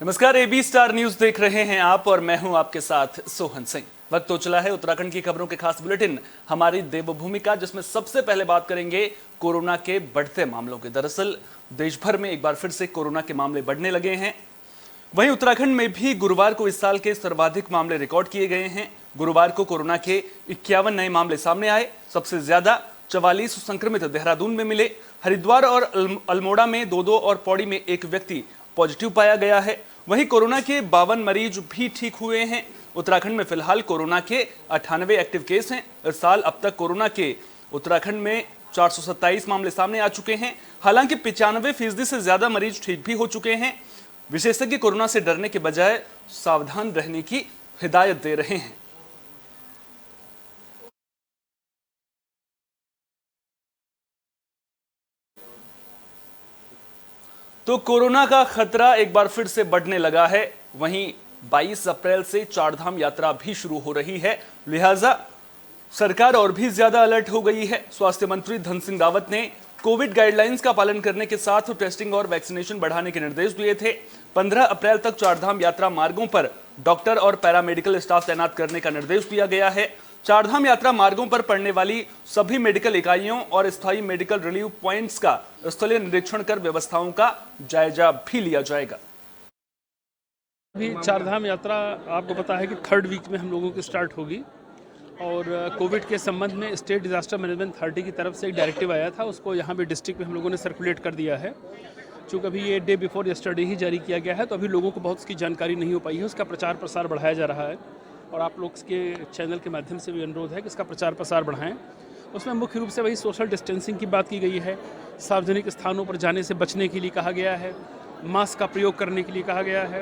नमस्कार, AB star news देख रहे हैं आप और मैं हूं आपके साथ सोहन सिंह। वक्त हो चला है उत्तराखंड की खबरों के खास बुलेटिन हमारी देवभूमि का, जिसमें सबसे पहले बात करेंगे कोरोना के बढ़ते मामलों के। दरअसल देश भर में एक बार फिर से कोरोना के मामले बढ़ने लगे हैं। वहीं उत्तराखंड में भी गुरुवार को इस साल के सर्वाधिक मामले रिकॉर्ड किए गए हैं। गुरुवार को कोरोना के 51 नए मामले सामने आए। सबसे ज्यादा 44 संक्रमित देहरादून में मिले। हरिद्वार और अल्मोड़ा में 2 और पौड़ी में 1 व्यक्ति पॉजिटिव पाया गया है। वहीं कोरोना के 52 मरीज भी ठीक हुए हैं। उत्तराखंड में फिलहाल कोरोना के 98 एक्टिव केस हैं। इस साल अब तक कोरोना के उत्तराखंड में 427 मामले सामने आ चुके हैं। हालांकि 95% से ज्यादा मरीज ठीक भी हो चुके हैं। विशेषज्ञ कोरोना से डरने के बजाय सावधान रहने की हिदायत दे रहे हैं। तो कोरोना का खतरा एक बार फिर से बढ़ने लगा है। वहीं 22 अप्रैल से चारधाम यात्रा भी शुरू हो रही है, लिहाजा सरकार और भी ज्यादा अलर्ट हो गई है। स्वास्थ्य मंत्री धन सिंह रावत ने कोविड गाइडलाइंस का पालन करने के साथ टेस्टिंग और वैक्सीनेशन बढ़ाने के निर्देश दिए थे। 15 अप्रैल तक चारधाम यात्रा मार्गों पर डॉक्टर और पैरामेडिकल स्टाफ तैनात करने का निर्देश दिया गया है। चारधाम यात्रा मार्गों पर पड़ने वाली सभी मेडिकल इकाइयों और स्थायी मेडिकल रिलीफ पॉइंट्स का स्थलीय निरीक्षण कर व्यवस्थाओं का जायजा भी लिया जाएगा। अभी चारधाम यात्रा आपको पता है कि 3rd वीक में हम लोगों की स्टार्ट होगी और कोविड के संबंध में स्टेट डिजास्टर मैनेजमेंट अथॉरिटी की तरफ से एक डायरेक्टिव आया था, उसको यहाँ पे डिस्ट्रिक्ट में हम लोगों ने सर्कुलेट कर दिया है। चूँकि अभी ये डे बिफोर यस्टरडे ही जारी किया गया है, तो अभी लोगों को बहुत उसकी जानकारी नहीं हो पाई है। उसका प्रचार प्रसार बढ़ाया जा रहा है और आप लोग के चैनल के माध्यम से भी अनुरोध है कि इसका प्रचार प्रसार बढ़ाएं। उसमें मुख्य रूप से वही सोशल डिस्टेंसिंग की बात की गई है। सार्वजनिक स्थानों पर जाने से बचने के लिए कहा गया है, मास्क का प्रयोग करने के लिए कहा गया है।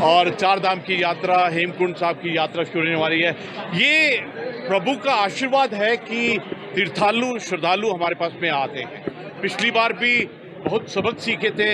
और चारधाम की यात्रा, हेमकुंड साहब की यात्रा शुरू होने वाली है। ये प्रभु का आशीर्वाद है कि तीर्थालु श्रद्धालु हमारे पास में आते हैं। पिछली बार भी बहुत सबक सीखे थे,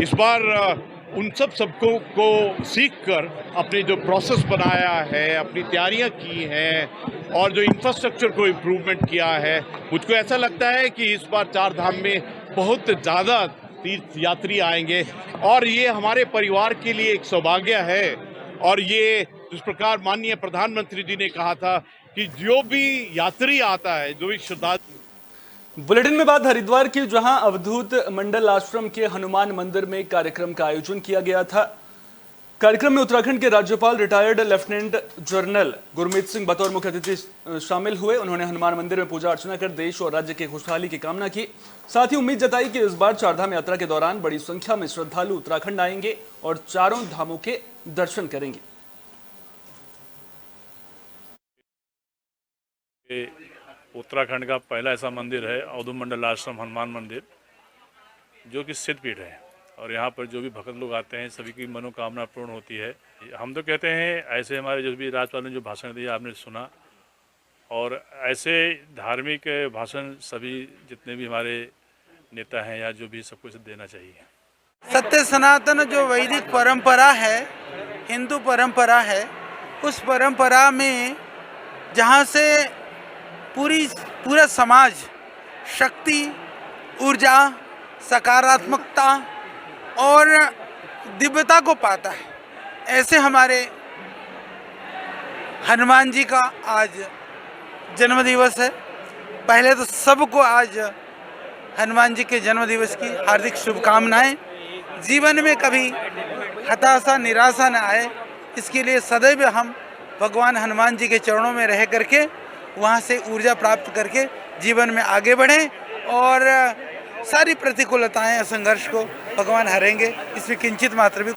इस बार उन सबको को सीख कर अपने जो प्रोसेस बनाया है, अपनी तैयारियां की हैं और जो इंफ्रास्ट्रक्चर को इम्प्रूवमेंट किया है, मुझको ऐसा लगता है कि इस बार चारधाम में बहुत ज़्यादा तीर्थ यात्री आएंगे और ये हमारे परिवार के लिए एक सौभाग्य है। और ये जिस प्रकार माननीय प्रधानमंत्री जी ने कहा था कि जो भी यात्री आता है, जो भी श्रद्धालु। बुलेटिन में बात हरिद्वार की, जहां अवधूत मंडल आश्रम के हनुमान मंदिर में कार्यक्रम का आयोजन किया गया था। कार्यक्रम में उत्तराखंड के राज्यपाल retired lieutenant general Gurmeet Singh बतौर मुख्य अतिथि शामिल हुए। उन्होंने हनुमान मंदिर में पूजा अर्चना कर देश और राज्य की खुशहाली की कामना की। साथ ही उम्मीद जताई कि इस बार चारधाम यात्रा के दौरान बड़ी संख्या में श्रद्धालु उत्तराखंड आएंगे और चारों धामों के दर्शन करेंगे। उत्तराखंड का पहला ऐसा मंदिर है अवधूत मंडल आश्रम हनुमान मंदिर, जो कि सिद्धपीठ है और यहाँ पर जो भी भक्त लोग आते हैं सभी की मनोकामना पूर्ण होती है। हम तो कहते हैं ऐसे हमारे जो भी राज्यपाल ने जो भाषण दिया आपने सुना, और ऐसे धार्मिक भाषण सभी जितने भी हमारे नेता हैं या जो भी सबको इसे देना चाहिए। सत्य सनातन जो वैदिक परंपरा है, हिंदू परंपरा है, उस परंपरा में जहाँ से पूरा समाज शक्ति, ऊर्जा, सकारात्मकता और दिव्यता को पाता है, ऐसे हमारे हनुमान जी का आज जन्मदिवस है। पहले तो सबको आज हनुमान जी के जन्मदिवस की हार्दिक शुभकामनाएं। जीवन में कभी हताशा निराशा न आए, इसके लिए सदैव हम भगवान हनुमान जी के चरणों में रह करके वहाँ से ऊर्जा प्राप्त करके जीवन में आगे बढ़ें और सारी प्रतिकूलताएं, संघर्ष को भगवान हरेंगे, इसमें किंचित मात्र भी।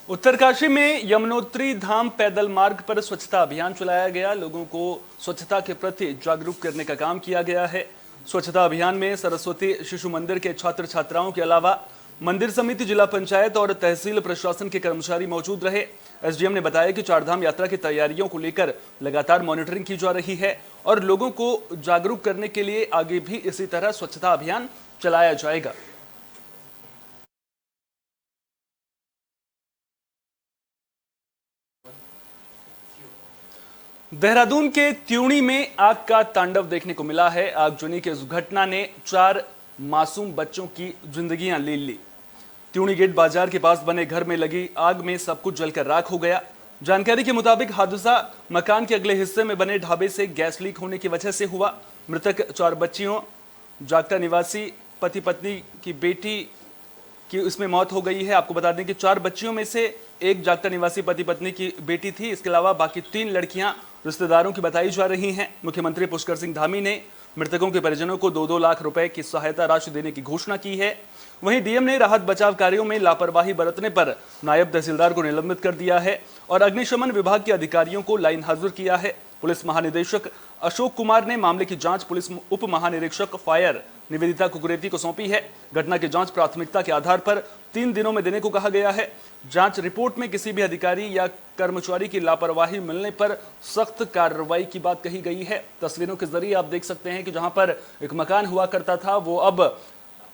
उत्तरकाशी में यमुनोत्री धाम पैदल मार्ग पर स्वच्छता अभियान चलाया गया। लोगों को स्वच्छता के प्रति जागरूक करने का काम किया गया है। स्वच्छता अभियान में सरस्वती शिशु मंदिर के छात्र छात्राओं के अलावा मंदिर समिति, जिला पंचायत और तहसील प्रशासन के कर्मचारी मौजूद रहे। एसडीएम ने बताया कि चारधाम यात्रा की तैयारियों को लेकर लगातार मॉनिटरिंग की जा रही है और लोगों को जागरूक करने के लिए आगे भी इसी तरह स्वच्छता अभियान चलाया जाएगा। देहरादून के त्यूणी में आग का तांडव देखने को मिला है। आगजनी की इस घटना ने 4 मासूम बच्चों की जिंदगियां ले ली। त्यूणी गेट बाजार के पास बने घर में लगी आग में सब कुछ जलकर राख हो गया। जानकारी के मुताबिक हादसा मकान के अगले हिस्से में बने ढाबे से गैस लीक होने की वजह से हुआ। मृतक 4 बच्चियों, जागटा निवासी पति पत्नी की बेटी की इसमें मौत हो गई है। आपको बता दें कि 4 बच्चियों में से एक जागटा निवासी पति पत्नी की बेटी थी। इसके अलावा बाकी 3 लड़कियां रिश्तेदारों की बताई जा रही हैं। मुख्यमंत्री पुष्कर सिंह धामी ने मृतकों के परिजनों को 2-2 लाख रुपए की सहायता राशि देने की घोषणा की है। वहीं डीएम ने राहत बचाव कार्यों में लापरवाही बरतने पर नायब तहसीलदार को निलंबित कर दिया है और अग्निशमन विभाग के अधिकारियों को लाइन हाजिर किया है। पुलिस महानिदेशक अशोक कुमार ने मामले की जांच पुलिस उप महानिरीक्षक फायर निवेदिता कुकुरेती को सौंपी है। घटना की जांच प्राथमिकता के आधार पर 3 दिनों में देने को कहा गया है। जांच रिपोर्ट में किसी भी अधिकारी या कर्मचारी की लापरवाही मिलने पर सख्त कार्रवाई की बात कही गई है। तस्वीरों के जरिए आप देख सकते हैं कि जहां पर एक मकान हुआ करता था वो अब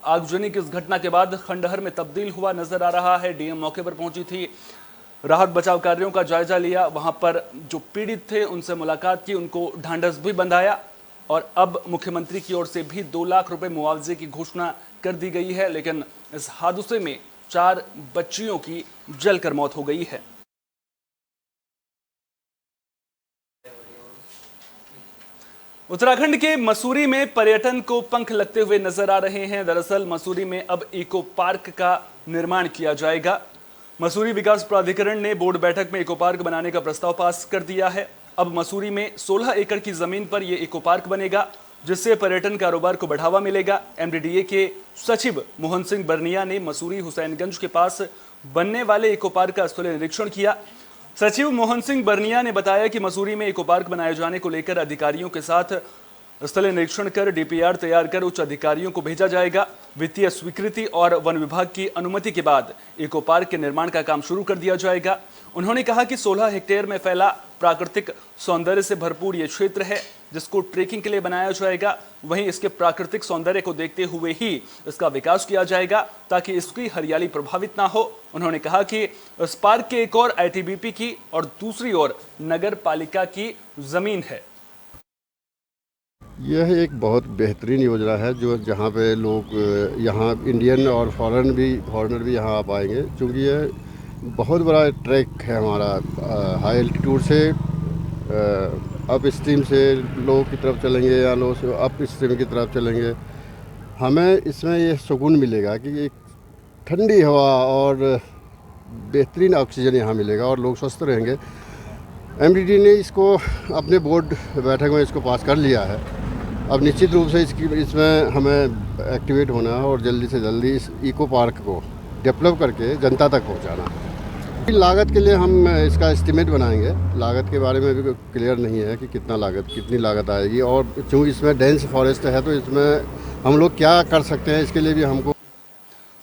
आगजनी की इस घटना के बाद खंडहर में तब्दील हुआ नजर आ रहा है। डीएम मौके पर पहुंची थी, राहत बचाव कार्यों का जायजा लिया, वहां पर जो पीड़ित थे उनसे मुलाकात की, उनको ढांढस भी बंधाया और अब मुख्यमंत्री की ओर से भी 2 लाख रुपए मुआवजे की घोषणा कर दी गई है। लेकिन इस हादसे में 4 बच्चियों की जलकर मौत हो गई है। उत्तराखंड के मसूरी में पर्यटन को पंख लगते हुए नजर आ रहे हैं। दरअसल मसूरी में अब इको पार्क का निर्माण किया जाएगा। मसूरी विकास प्राधिकरण ने बोर्ड बैठक में इको पार्क बनाने का प्रस्ताव पास कर दिया है। अब मसूरी में 16 एकड़ की जमीन पर यह इको पार्क बनेगा, जिससे पर्यटन कारोबार को बढ़ावा मिलेगा। एमडीडीए के सचिव मोहन सिंह बर्निया ने मसूरी हुसैनगंज के पास बनने वाले इको पार्क का स्थलीय निरीक्षण किया। सचिव मोहन सिंह बर्निया ने बताया कि मसूरी में इको पार्क बनाए जाने को लेकर अधिकारियों के साथ स्थलीय निरीक्षण कर डीपीआर तैयार कर उच्च अधिकारियों को भेजा जाएगा। वित्तीय स्वीकृति और वन विभाग की अनुमति के बाद इको पार्क के निर्माण का काम शुरू कर दिया जाएगा। उन्होंने कहा कि 16 हेक्टेयर में फैला प्राकृतिक सौंदर्य से भरपूर ये क्षेत्र है, जिसको ट्रेकिंग के लिए बनाया जाएगा। वहीं इसके प्राकृतिक सौंदर्य को देखते हुए ही इसका विकास किया जाएगा ताकि इसकी हरियाली प्रभावित ना हो। उन्होंने कहा कि इस पार्क के एक और आईटीबीपी की और दूसरी ओर नगर पालिका की जमीन है। यह एक बहुत बेहतरीन योजना है जो जहाँ पे लोग यहाँ इंडियन और फॉरेनर भी यहाँ आ पाएंगे, क्योंकि यह बहुत बड़ा ट्रैक है हमारा। हाई एल्टीट्यूड से अप स्ट्रीम से लो की तरफ चलेंगे या लो से अप स्ट्रीम की तरफ चलेंगे। हमें इसमें यह सुकून मिलेगा कि एक ठंडी हवा और बेहतरीन ऑक्सीजन यहाँ मिलेगा और लोग स्वस्थ रहेंगे। एमडीडी ने इसको अपने बोर्ड बैठक में इसको पास कर लिया है। अब निश्चित रूप से इसमें हमें एक्टिवेट होना है और जल्दी से जल्दी इस इको पार्क को डेवलप करके जनता तक पहुंचाना है। लागत के लिए हम इसका एस्टीमेट बनाएंगे। लागत के बारे में भी क्लियर नहीं है कि कितनी लागत आएगी, और क्योंकि इसमें डेंस फॉरेस्ट है तो इसमें हम लोग क्या कर सकते हैं, इसके लिए भी हमको।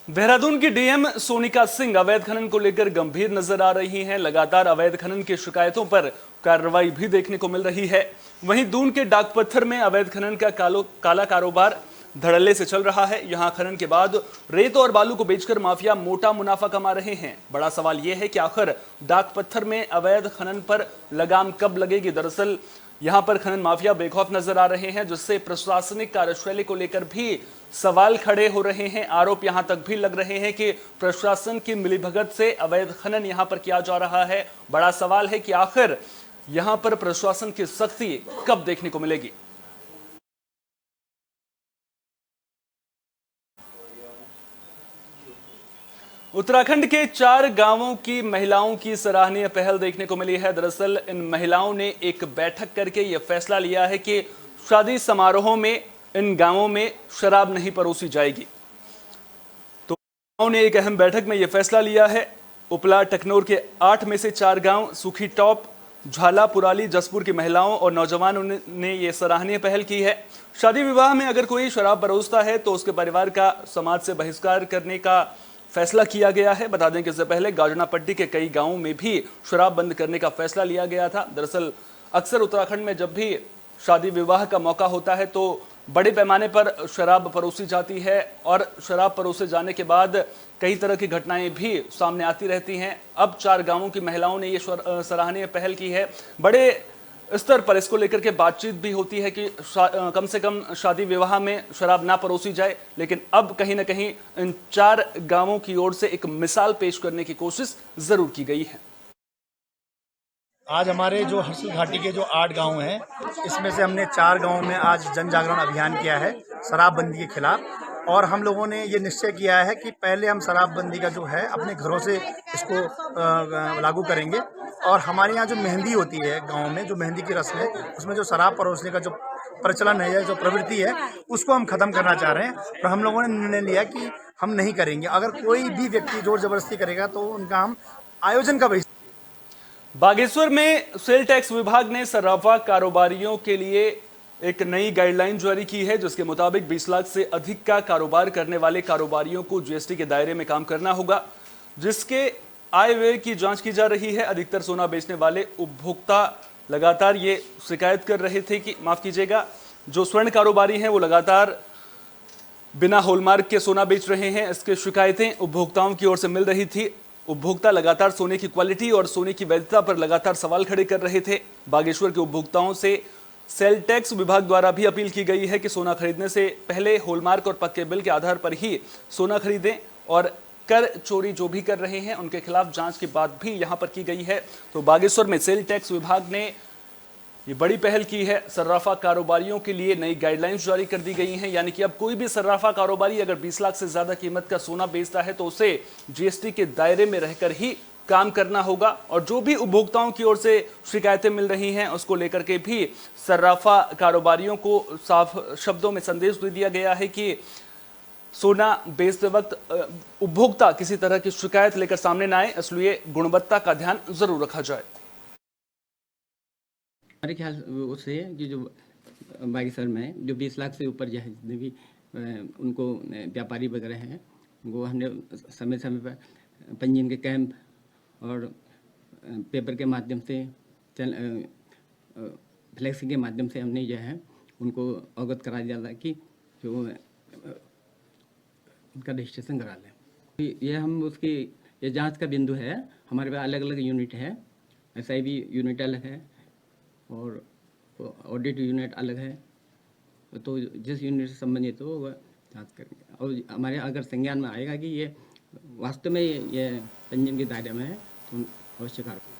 देहरादून की डीएम सोनिका सिंह अवैध खनन को लेकर गंभीर नजर आ रही हैं। लगातार अवैध खनन की शिकायतों पर कार्रवाई भी देखने को मिल रही है। वहीं दून के डाकपत्थर में अवैध खनन का काला कारोबार धड़ल्ले से चल रहा है। यहां खनन के बाद रेत और बालू को बेचकर माफिया मोटा मुनाफा कमा रहे हैं। बड़ा सवाल यह है कि आखिर डाकपत्थर में अवैध खनन पर लगाम कब लगेगी। दरअसल यहां पर खनन माफिया बेखौफ नजर आ रहे हैं, जिससे प्रशासनिक कार्यशैली को लेकर भी सवाल खड़े हो रहे हैं। आरोप यहां तक भी लग रहे हैं कि प्रशासन की मिलीभगत से अवैध खनन यहां पर किया जा रहा है। बड़ा सवाल है कि आखिर यहां पर प्रशासन की सख्ती कब देखने को मिलेगी। उत्तराखंड के 4 गांवों की महिलाओं की सराहनीय पहल देखने को मिली है। दरअसल इन महिलाओं ने एक बैठक करके यह फैसला लिया है कि शादी समारोहों में इन गांवों में शराब नहीं परोसी जाएगी। तो गांवों ने एक अहम बैठक में यह फैसला लिया है। उपला टकनौर के 8 में से 4 गांव सूखी टॉप, झाला, पुराली, जसपुर की महिलाओं और नौजवानों ने यह सराहनीय पहल की है। शादी विवाह में अगर कोई शराब परोसता है तो उसके परिवार का समाज से बहिष्कार करने का फैसला किया गया है। बता दें कि इससे पहले गाजना पट्टी के कई गांवों में भी शराब बंद करने का फैसला लिया गया था। दरअसल अक्सर उत्तराखंड में जब भी शादी विवाह का मौका होता है तो बड़े पैमाने पर शराब परोसी जाती है और शराब परोसे जाने के बाद कई तरह की घटनाएं भी सामने आती रहती हैं। अब 4 गांवों की महिलाओं ने ये सराहनीय पहल की है। बड़े स्तर पर इसको लेकर के बातचीत भी होती है कि कम से कम शादी विवाह में शराब ना परोसी जाए, लेकिन अब कहीं ना कहीं इन 4 गांवों की ओर से एक मिसाल पेश करने की कोशिश जरूर की गई है। आज हमारे जो हर्षिल घाटी के जो 8 गांव हैं, इसमें से हमने 4 गांवों में आज जन जागरण अभियान किया है शराबबंदी के खिलाफ। और हम लोगों ने ये निश्चय किया है कि पहले हम शराबबंदी का जो है अपने घरों से इसको लागू करेंगे। और हमारे यहाँ जो मेहंदी होती है गांव में, जो मेहंदी की रस्म है, उसमें जो शराब परोसने का जो प्रचलन है या जो प्रवृत्ति है, उसको हम खत्म करना चाह रहे हैं। और हम लोगों ने निर्णय लिया कि हम नहीं करेंगे। अगर कोई भी व्यक्ति जोर जबरदस्ती करेगा तो उनका हम आयोजन का बागेश्वर में सेल टैक्स विभाग ने सर्राफा कारोबारियों के लिए एक नई गाइडलाइन जारी की है, जिसके मुताबिक 20 लाख से अधिक का कारोबार करने वाले कारोबारियों को जीएसटी के दायरे में काम करना होगा, जिसके आय व्यय की जांच की जा रही है। अधिकतर सोना बेचने वाले उपभोक्ता लगातार ये शिकायत कर रहे थे कि माफ कीजिएगा, जो स्वर्ण कारोबारी हैं वो लगातार बिना हॉलमार्क के सोना बेच रहे हैं। इसके शिकायतें उपभोक्ताओं की ओर से मिल रही थी। उपभोक्ता लगातार सोने की क्वालिटी और सोने की वैधता पर लगातार सवाल खड़े कर रहे थे। बागेश्वर के उपभोक्ताओं से सेल टैक्स विभाग द्वारा भी अपील की गई है कि सोना खरीदने से पहले हॉलमार्क और पक्के बिल के आधार पर ही सोना खरीदें, और कर चोरी जो भी कर रहे हैं उनके खिलाफ जांच की बात भी यहां पर की गई है। तो बागेश्वर में सेल टैक्स विभाग ने ये बड़ी पहल की है। सर्राफा कारोबारियों के लिए नई गाइडलाइंस जारी कर दी गई हैं, यानी कि अब कोई भी सर्राफा कारोबारी अगर 20 लाख से ज्यादा कीमत का सोना बेचता है तो उसे जीएसटी के दायरे में रहकर ही काम करना होगा। और जो भी उपभोक्ताओं की ओर से शिकायतें मिल रही हैं उसको लेकर के भी सर्राफा कारोबारियों को साफ शब्दों में संदेश दे दिया गया है कि सोना बेचते वक्त उपभोक्ता किसी तरह की शिकायत लेकर सामने न आए, इसलिए गुणवत्ता का ध्यान जरूर रखा जाए। हमारे ख्याल उससे कि जो बागेश्वर में जो 20 लाख से ऊपर जो है जितने भी उनको व्यापारी वगैरह हैं, वो हमने समय समय पर पंजीयन के कैंप और पेपर के माध्यम से फ्लैक्सी के माध्यम से हमने जो है उनको अवगत करा दिया था कि जो उनका रजिस्ट्रेशन करा लें। ये हम उसकी ये जांच का बिंदु है। हमारे पास अलग अलग यूनिट है, SIB यूनिट अलग है और ऑडिट यूनिट अलग है। तो जिस यूनिट से संबंधित हो वह जांच करेंगे और हमारे अगर संज्ञान में आएगा कि ये वास्तव में ये पंजीयन के दायरे में है तो अवश्य कार्रवाई।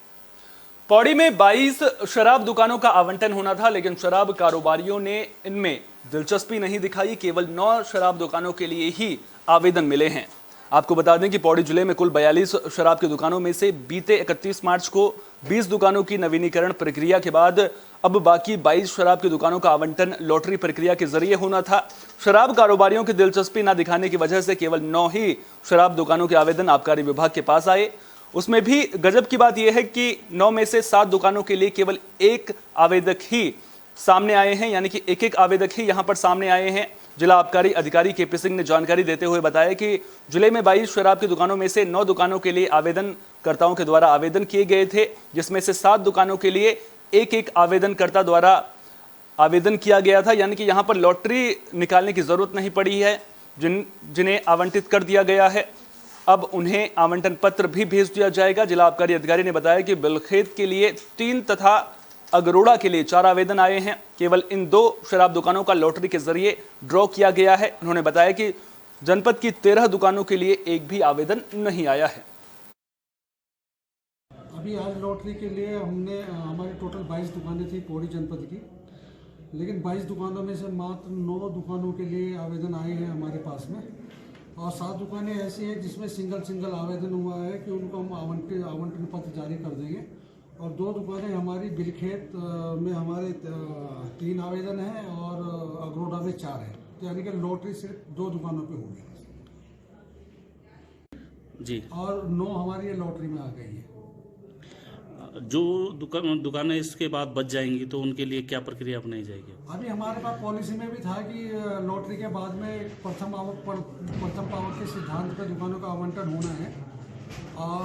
पौड़ी में 22 शराब दुकानों का आवंटन होना था, लेकिन शराब कारोबारियों ने इनमें दिलचस्पी नहीं दिखाई। केवल 9 शराब दुकानों के लिए ही आवेदन मिले हैं। आपको बता दें कि पौड़ी जिले में कुल 42 शराब की दुकानों में से बीते 31 मार्च को 20 दुकानों की नवीनीकरण प्रक्रिया के बाद अब बाकी 22 शराब की दुकानों का आवंटन लॉटरी प्रक्रिया के जरिए होना था। शराब कारोबारियों की दिलचस्पी न दिखाने की वजह से केवल 9 ही शराब दुकानों के आवेदन आबकारी विभाग के पास आए। उसमें भी गजब की बात यह है कि 9 में से 7 दुकानों के लिए केवल 1 आवेदक ही सामने आए हैं, यानी कि एक आवेदक ही यहां पर सामने आए हैं। जिला आबकारी अधिकारी KP सिंह ने जानकारी देते हुए बताया कि जिले में 22 शराब की दुकानों में से 9 दुकानों के लिए आवेदनकर्ताओं के द्वारा आवेदन किए गए थे, जिसमें से 7 दुकानों के लिए एक आवेदनकर्ता द्वारा आवेदन किया गया था, यानी कि यहां पर लॉटरी निकालने की जरूरत नहीं पड़ी है। जिन्हें आवंटित कर दिया गया है, अब उन्हें आवंटन पत्र भी भेज दिया जाएगा। जिला आबकारी अधिकारी ने बताया कि बिलखेत के लिए 3 तथा अगरोड़ा के लिए 4 आवेदन आए हैं। केवल इन 2 शराब दुकानों का लॉटरी के जरिए ड्रॉ किया गया है। उन्होंने बताया कि जनपद की 13 दुकानों के लिए एक भी आवेदन नहीं आया है। अभी आज लॉटरी के लिए हमने हमारी टोटल 22 दुकानें थी पौड़ी जनपद की, लेकिन 22 दुकानों में से मात्र 9 दुकानों के लिए आवेदन आए हैं हमारे पास में, और 7 दुकानें ऐसी हैं जिसमें सिंगल आवेदन हुआ है कि उनको हम आवंटन पत्र जारी कर देंगे। और 2 दुकानें हमारी बिलखेत में हमारे 3 आवेदन हैं और अगरोड़ा में 4 है, तो यानी कि लॉटरी सिर्फ 2 दुकानों पे होगी जी, और 9 हमारी ये लॉटरी में आ गई है। जो दुकानें इसके बाद बच जाएंगी तो उनके लिए क्या प्रक्रिया अपनाई जाएगी? अभी हमारे पास पॉलिसी में भी था कि लॉटरी के बाद में प्रथम पावक के सिद्धांत पे दुकानों का आवंटन होना है, और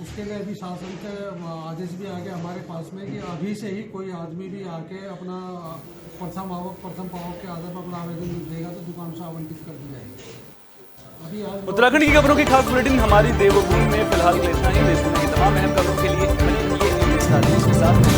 उसके लिए भी शासन से आदेश भी आ गया हमारे पास में कि अभी से ही कोई आदमी भी आके अपना प्रथम पावक के आधार पर अपना आवेदन देगा तो दुकान से आवंटित कर दी जाएगी। उत्तराखंड की खबरों की खास बुलेटिन हमारी देवभूमि में फिलहाल इतना ही। देश दुनिया की तमाम अहम खबरों के लिए बने रहिए के साथ।